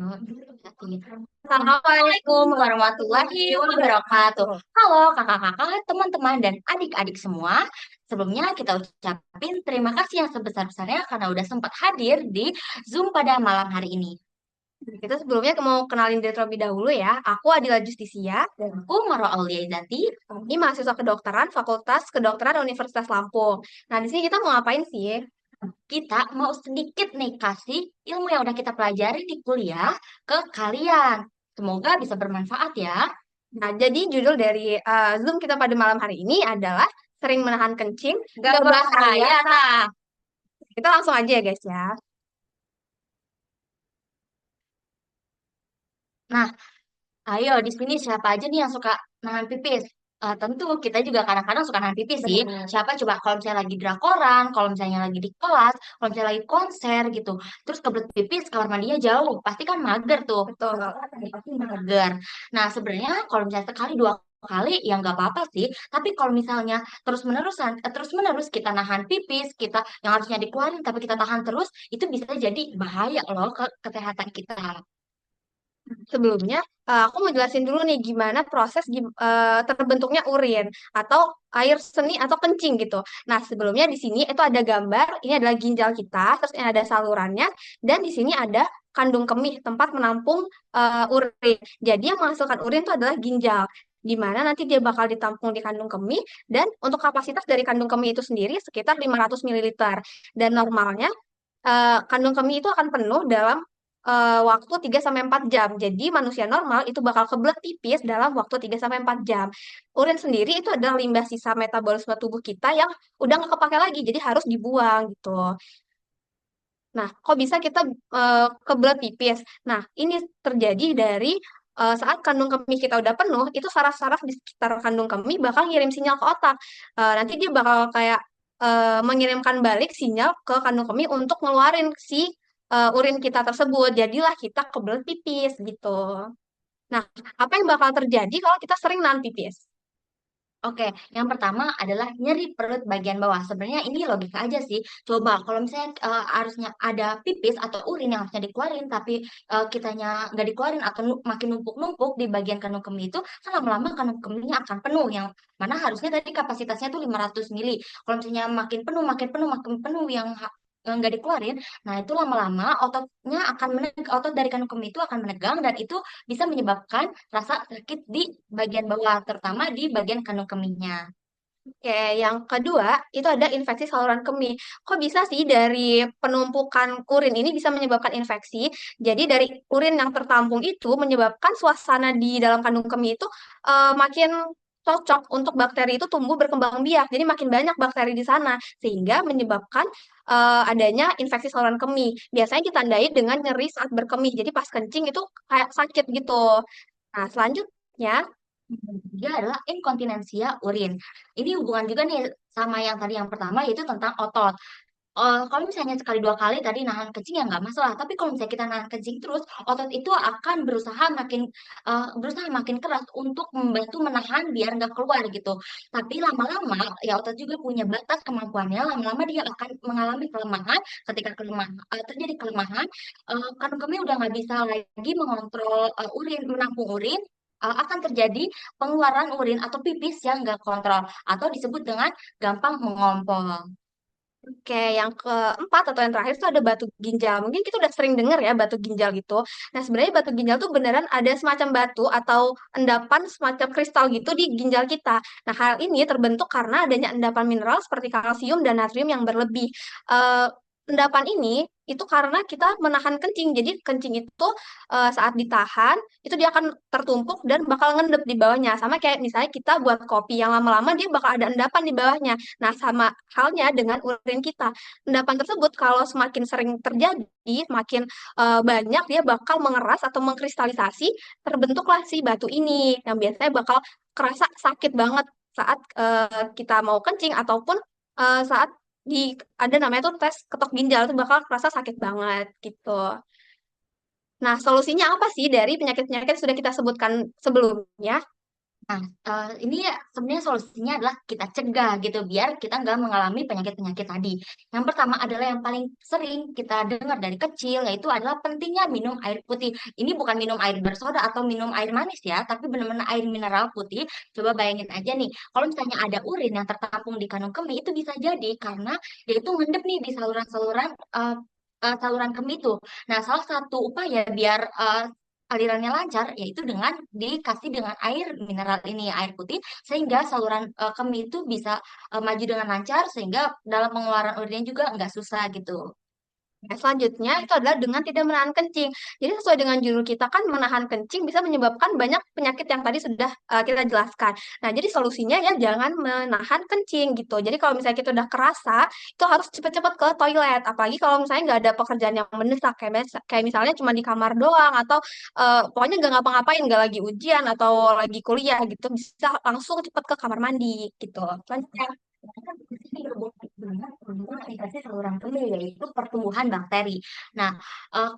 Assalamualaikum warahmatullahi wabarakatuh. Halo kakak-kakak, teman-teman, dan adik-adik semua. Sebelumnya kita ucapin terima kasih yang sebesar-besarnya karena udah sempat hadir di Zoom pada malam hari ini. Kita sebelumnya mau kenalin diri terlebih dahulu ya. Aku Adila Justisia, Dan aku Maro Auliaizati. ini mahasiswa kedokteran Fakultas Kedokteran Universitas Lampung. Nah, di sini kita mau ngapain sih? Kita mau sedikit nih kasih ilmu yang udah kita pelajari di kuliah ke kalian. Semoga bisa bermanfaat ya. Nah, jadi judul dari Zoom kita pada malam hari ini adalah sering menahan kencing, Gak gak bahaya. bahaya, tak? Kita langsung aja ya guys ya. Nah, ayo, di sini siapa aja nih yang suka nahan pipis? Tentu kita juga kadang-kadang suka nahan pipis sih. Benar. Siapa coba kalau misalnya lagi drakoran, kalau misalnya lagi di kelas, kalau misalnya lagi konser gitu. Terus kebelet pipis, kamar mandinya jauh. Pasti kan mager tuh. Betul. Pasti mager. Nah, sebenarnya kalau misalnya sekali dua kali ya nggak apa-apa sih. Tapi kalau misalnya terus-menerus kita nahan pipis, kita yang harusnya dikeluarin tapi kita tahan terus, itu bisa jadi bahaya loh ke kesehatan kita. Sebelumnya, aku mau jelasin dulu nih gimana proses terbentuknya urin atau air seni atau kencing gitu. Nah, sebelumnya di sini itu ada gambar, ini adalah ginjal kita, terus ini ada salurannya, dan di sini ada kandung kemih, tempat menampung urin. Jadi yang menghasilkan urin itu adalah ginjal, di mana nanti dia bakal ditampung di kandung kemih, dan untuk kapasitas dari kandung kemih itu sendiri sekitar 500 ml. Dan normalnya kandung kemih itu akan penuh dalam waktu 3 sampai 4 jam. Jadi manusia normal itu bakal kebelet pipis dalam waktu 3 sampai 4 jam. Urin sendiri itu adalah limbah sisa metabolisme tubuh kita yang udah nggak kepake lagi, jadi harus dibuang gitu. Nah, kok bisa kita kebelet pipis? Nah, ini terjadi dari saat kandung kemih kita udah penuh, itu saraf-saraf di sekitar kandung kemih bakal ngirim sinyal ke otak. Nanti dia bakal kayak mengirimkan balik sinyal ke kandung kemih untuk ngeluarin si urin kita tersebut. Jadilah kita kebelet pipis gitu. Nah, apa yang bakal terjadi kalau kita sering nahan pipis? Oke, yang pertama adalah nyeri perut bagian bawah. Sebenarnya ini logika aja sih. Coba kalau misalnya harusnya ada pipis atau urin yang harusnya dikeluarin, tapi kitanya nggak dikeluarin atau makin numpuk-numpuk di bagian kandung kemih itu, kan lama-lama kandung kemihnya akan penuh. Yang mana harusnya tadi kapasitasnya tuh 500 mili. Kalau misalnya makin penuh yang nggak dikeluarin, nah itu lama-lama otot dari kandung kemih itu akan menegang dan itu bisa menyebabkan rasa sakit di bagian bawah, terutama di bagian kandung kemihnya. Oke, yang kedua itu ada infeksi saluran kemih. Kok bisa sih dari penumpukan urin ini bisa menyebabkan infeksi? Jadi dari urin yang tertampung itu menyebabkan suasana di dalam kandung kemih itu makin cocok untuk bakteri itu tumbuh berkembang biak. Jadi makin banyak bakteri di sana sehingga menyebabkan adanya infeksi saluran kemih. Biasanya ditandai dengan nyeri saat berkemih. Jadi pas kencing itu kayak sakit gitu. Nah, selanjutnya. Dia adalah inkontinensia urin. Ini hubungan juga nih sama yang tadi yang pertama yaitu tentang otot. Kalau misalnya sekali dua kali tadi nahan kencing ya nggak masalah. Tapi kalau misalnya kita nahan kencing terus, otot itu akan berusaha makin keras untuk membantu menahan biar nggak keluar gitu. Tapi lama-lama ya otot juga punya batas kemampuannya. Lama-lama dia akan mengalami kelemahan. Ketika terjadi kelemahan, kandung kemih udah nggak bisa lagi mengontrol urin, menampung urin. Akan terjadi pengeluaran urin atau pipis yang nggak kontrol atau disebut dengan gampang mengompol. Oke, yang keempat atau yang terakhir itu ada batu ginjal. Mungkin kita udah sering dengar ya batu ginjal gitu. Nah, sebenarnya batu ginjal tuh beneran ada semacam batu atau endapan semacam kristal gitu di ginjal kita. Nah, hal ini terbentuk karena adanya endapan mineral seperti kalsium dan natrium yang berlebih. Eh, Endapan ini itu karena kita menahan kencing. Jadi kencing itu saat ditahan itu dia akan tertumpuk dan bakal ngendep di bawahnya. Sama kayak misalnya kita buat kopi yang lama-lama dia bakal ada endapan di bawahnya. Nah, sama halnya dengan urin kita. Endapan tersebut kalau semakin sering terjadi, semakin banyak dia bakal mengeras atau mengkristalisasi, terbentuklah si batu ini yang biasanya bakal kerasa sakit banget saat kita mau kencing ataupun saat di ada namanya tuh tes ketok ginjal itu bakal kerasa sakit banget gitu. Nah, solusinya apa sih dari penyakit-penyakit yang sudah kita sebutkan sebelumnya? Nah, ini ya sebenarnya solusinya adalah kita cegah gitu, biar kita nggak mengalami penyakit-penyakit tadi. Yang pertama adalah yang paling sering kita dengar dari kecil, yaitu adalah pentingnya minum air putih. Ini bukan minum air bersoda atau minum air manis ya, tapi benar-benar air mineral putih. Coba bayangin aja nih, kalau misalnya ada urin yang tertampung di kandung kemih, itu bisa jadi karena dia itu ngendep nih di saluran-saluran saluran kemih itu. Nah, salah satu upaya biar alirannya lancar yaitu dengan dikasih dengan air mineral ini air putih sehingga saluran kemih itu bisa maju dengan lancar sehingga dalam pengeluaran urinnya juga nggak susah gitu. Nah, selanjutnya itu adalah dengan tidak menahan kencing. Jadi sesuai dengan judul kita kan menahan kencing bisa menyebabkan banyak penyakit yang tadi sudah kita jelaskan. Nah, jadi solusinya ya jangan menahan kencing gitu. Jadi kalau misalnya kita udah kerasa, itu harus cepet-cepet ke toilet. Apalagi kalau misalnya nggak ada pekerjaan yang mendesak kayak misalnya cuma di kamar doang atau pokoknya nggak ngapa-ngapain, nggak lagi ujian atau lagi kuliah gitu, bisa langsung cepet ke kamar mandi gitu. Selanjutnya. Kan di sini berhubungan dengan pertumbuhan infeksi saluran kemih yaitu pertumbuhan bakteri. Nah, eh,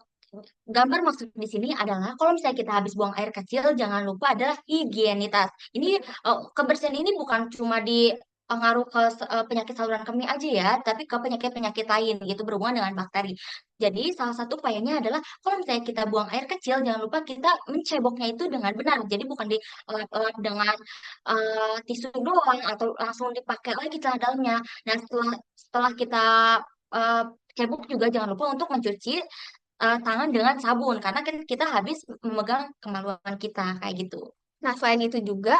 gambar maksud di sini adalah kalau misalnya kita habis buang air kecil, jangan lupa adalah higienitas. Ini kebersihan ini bukan cuma di ngaruh ke penyakit saluran kemih aja ya, tapi ke penyakit-penyakit lain gitu berhubungan dengan bakteri. Jadi salah satu upayanya adalah kalau misalnya kita buang air kecil, jangan lupa kita menceboknya itu dengan benar. Jadi bukan dilap dengan tisu doang atau langsung dipakai lagi celana dalamnya. Nah setelah setelah kita uh, cebok juga jangan lupa untuk mencuci tangan dengan sabun karena kan kita habis memegang kemaluan kita kayak gitu. Nah, selain itu juga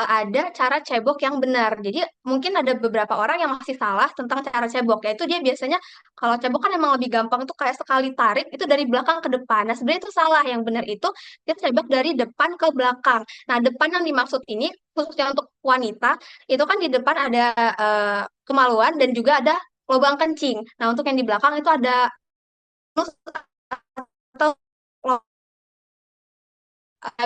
ada cara cebok yang benar. Jadi, mungkin ada beberapa orang yang masih salah tentang cara cebok, yaitu dia biasanya kalau cebok kan emang lebih gampang tuh kayak sekali tarik itu dari belakang ke depan. Nah, sebenarnya itu salah. Yang benar itu dia cebok dari depan ke belakang. Nah, depan yang dimaksud ini khususnya untuk wanita, itu kan di depan ada kemaluan dan juga ada lubang kencing. Nah, untuk yang di belakang itu ada nus atau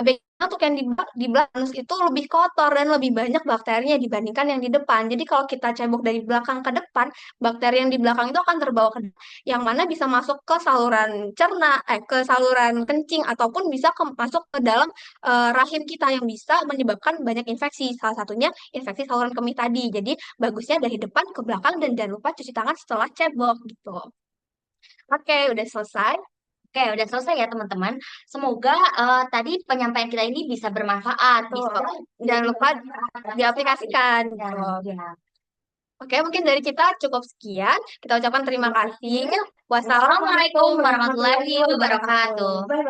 baiknya untuk yang di belakang itu lebih kotor dan lebih banyak bakterinya dibandingkan yang di depan. Jadi kalau kita cebok dari belakang ke depan, bakteri yang di belakang itu akan terbawa ke depan, yang mana bisa masuk ke saluran cerna, ke saluran kencing ataupun bisa masuk ke dalam rahim kita yang bisa menyebabkan banyak infeksi. Salah satunya infeksi saluran kemih tadi. Jadi bagusnya dari depan ke belakang dan jangan lupa cuci tangan setelah cebok gitu. Oke, udah selesai. Oke, udah selesai ya teman-teman. Semoga tadi penyampaian kita ini bisa bermanfaat, Tuh, bisa jangan lupa diaplikasikan. ya, Gitu. ya. Oke, mungkin dari kita cukup sekian. Kita ucapkan terima kasih. Wassalamualaikum Wassalamualaikum warahmatullahi warahmatullahi wabarakatuh. wabarakatuh.